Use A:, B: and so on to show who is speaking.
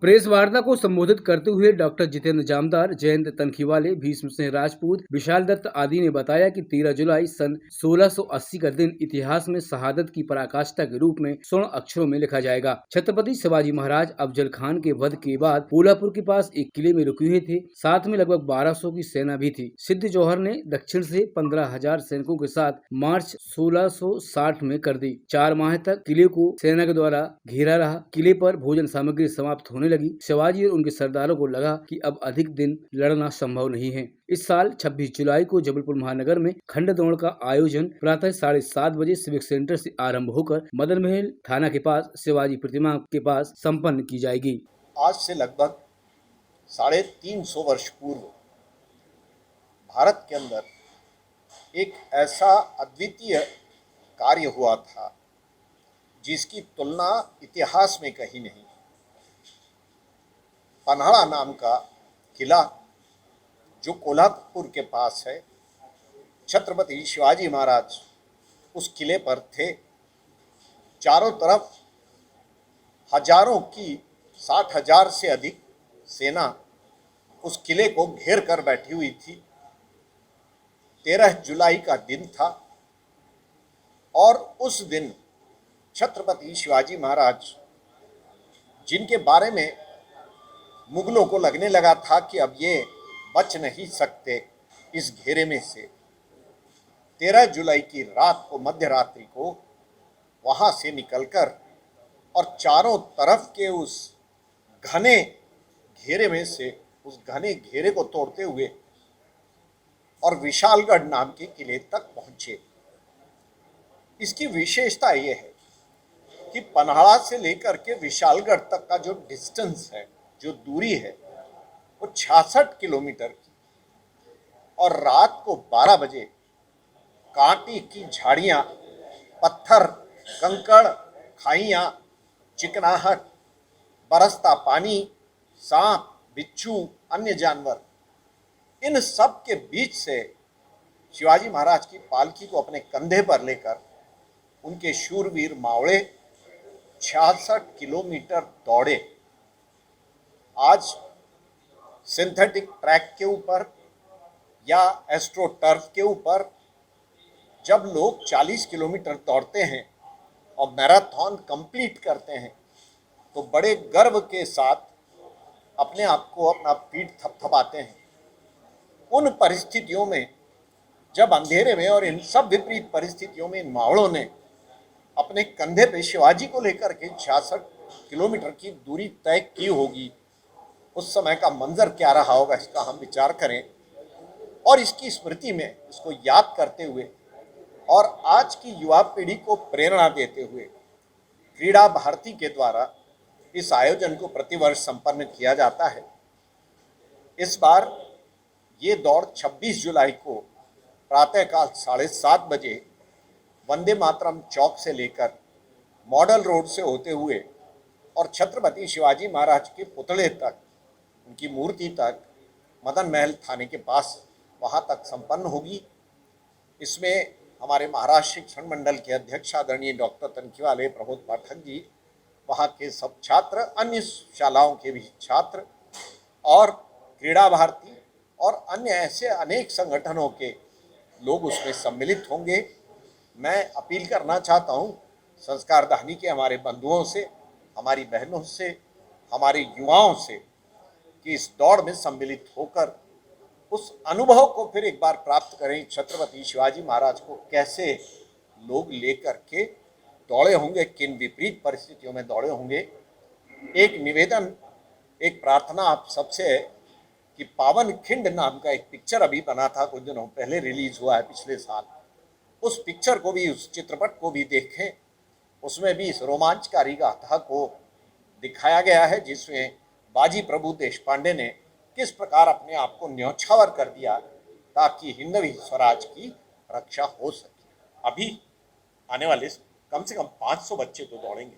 A: Press वार्ता को संबोधित करते हुए डॉक्टर जितेंद्र जामदार, जयंत तनखीवाले, भीष्म सिंह राजपूत, विशाल दत्त आदि ने बताया कि 13 जुलाई सन 1680 का दिन इतिहास में शहादत की पराकाष्ठा के रूप में स्वर्ण अक्षरों में लिखा जाएगा। छत्रपति शिवाजी महाराज अफजल खान के वध के बाद कोल्हापुर के पास एक किले में रुके हुए थे। साथ में लगभग 1200 की सेना भी थी। सिद्ध जौहर ने दक्षिण से 15,000 सैनिकों के साथ मार्च 1660 में कर दी। 4 माह तक किले को सेना के द्वारा घेरा रहा। किले पर भोजन सामग्री समाप्त होने लगी। शिवाजी और उनके सरदारों को लगा कि अब अधिक दिन लड़ना संभव नहीं है। इस साल 26 जुलाई को जबलपुर महानगर में खंड दौड़ का आयोजन प्रातः 7:30 बजे सिविक सेंटर से आरंभ होकर मदन महल थाना के पास शिवाजी प्रतिमा के पास संपन्न की जाएगी।
B: आज से लगभग 350 वर्ष पूर्व भारत के अंदर एक ऐसा अद्वितीय कार्य हुआ था जिसकी तुलना इतिहास में कहीं नहीं। पन्हाड़ा नाम का किला जो कोल्हापुर के पास है, छत्रपति शिवाजी महाराज उस किले पर थे। चारों तरफ हजारों की 60,000 से अधिक सेना उस किले को घेर कर बैठी हुई थी। 13 जुलाई का दिन था और उस दिन छत्रपति शिवाजी महाराज, जिनके बारे में मुगलों को लगने लगा था कि अब ये बच नहीं सकते इस घेरे में से, 13 जुलाई की रात को, मध्य रात्रि को वहाँ से निकलकर और चारों तरफ के उस घने घेरे में से, उस घने घेरे को तोड़ते हुए और विशालगढ़ नाम के किले तक पहुँचे। इसकी विशेषता ये है कि पन्हाड़ा से लेकर के विशालगढ़ तक का जो डिस्टेंस है, जो दूरी है, वो 66 किलोमीटर की, और रात को 12 बजे कांटे की झाड़ियाँ, पत्थर, कंकड़, खाइयाँ, चिकनाहट, बरसता पानी, सांप, बिच्छू, अन्य जानवर, इन सब के बीच से शिवाजी महाराज की पालकी को अपने कंधे पर लेकर उनके शूरवीर मावड़े 66 किलोमीटर दौड़े। आज सिंथेटिक ट्रैक के ऊपर या एस्ट्रो टर्फ के ऊपर जब लोग 40 किलोमीटर दौड़ते हैं और मैराथन कंप्लीट करते हैं तो बड़े गर्व के साथ अपने आप को, अपना पीठ थपथपाते हैं। उन परिस्थितियों में, जब अंधेरे में और इन सब विपरीत परिस्थितियों में इन मावड़ों ने अपने कंधे पे शिवाजी को लेकर के 66 किलोमीटर की दूरी तय की होगी, उस समय का मंजर क्या रहा होगा, इसका हम विचार करें। और इसकी स्मृति में, इसको याद करते हुए और आज की युवा पीढ़ी को प्रेरणा देते हुए क्रीड़ा भारती के द्वारा इस आयोजन को प्रतिवर्ष संपन्न किया जाता है। इस बार ये दौड़ 26 जुलाई को प्रातःकाल 7:30 बजे वंदे मातरम चौक से लेकर मॉडल रोड से होते हुए और छत्रपति शिवाजी महाराज के पुतले तक, उनकी मूर्ति तक, मदन महल थाने के पास वहाँ तक संपन्न होगी। इसमें हमारे महाराष्ट्र शिक्षण मंडल के अध्यक्ष आदरणीय डॉक्टर तनखीवाले प्रमोद पाठक जी, वहाँ के सब छात्र, अन्य शालाओं के भी छात्र और क्रीड़ा भारती और अन्य ऐसे अनेक संगठनों के लोग उसमें सम्मिलित होंगे। मैं अपील करना चाहता हूँ संस्कार दाहिनी के हमारे बंधुओं से, हमारी बहनों से, हमारे युवाओं से कि इस दौड़ में सम्मिलित होकर उस अनुभव को फिर एक बार प्राप्त करें। छत्रपति शिवाजी महाराज को कैसे लोग लेकर के दौड़े होंगे, किन विपरीत परिस्थितियों में दौड़े होंगे। एक निवेदन, एक प्रार्थना आप सबसे है कि पावन खिंड नाम का एक पिक्चर अभी बना था, कुछ दिनों पहले रिलीज हुआ है पिछले साल, उस पिक्चर को भी, उस चित्रपट को भी देखें। उसमें भी इस रोमांचकारी गाथा को दिखाया गया है जिसमें बाजी प्रभु देशपांडे ने किस प्रकार अपने आप को न्यौछावर कर दिया ताकि हिंदवी स्वराज की रक्षा हो सके। अभी आने वाले कम से कम 500 बच्चे तो दौड़ेंगे।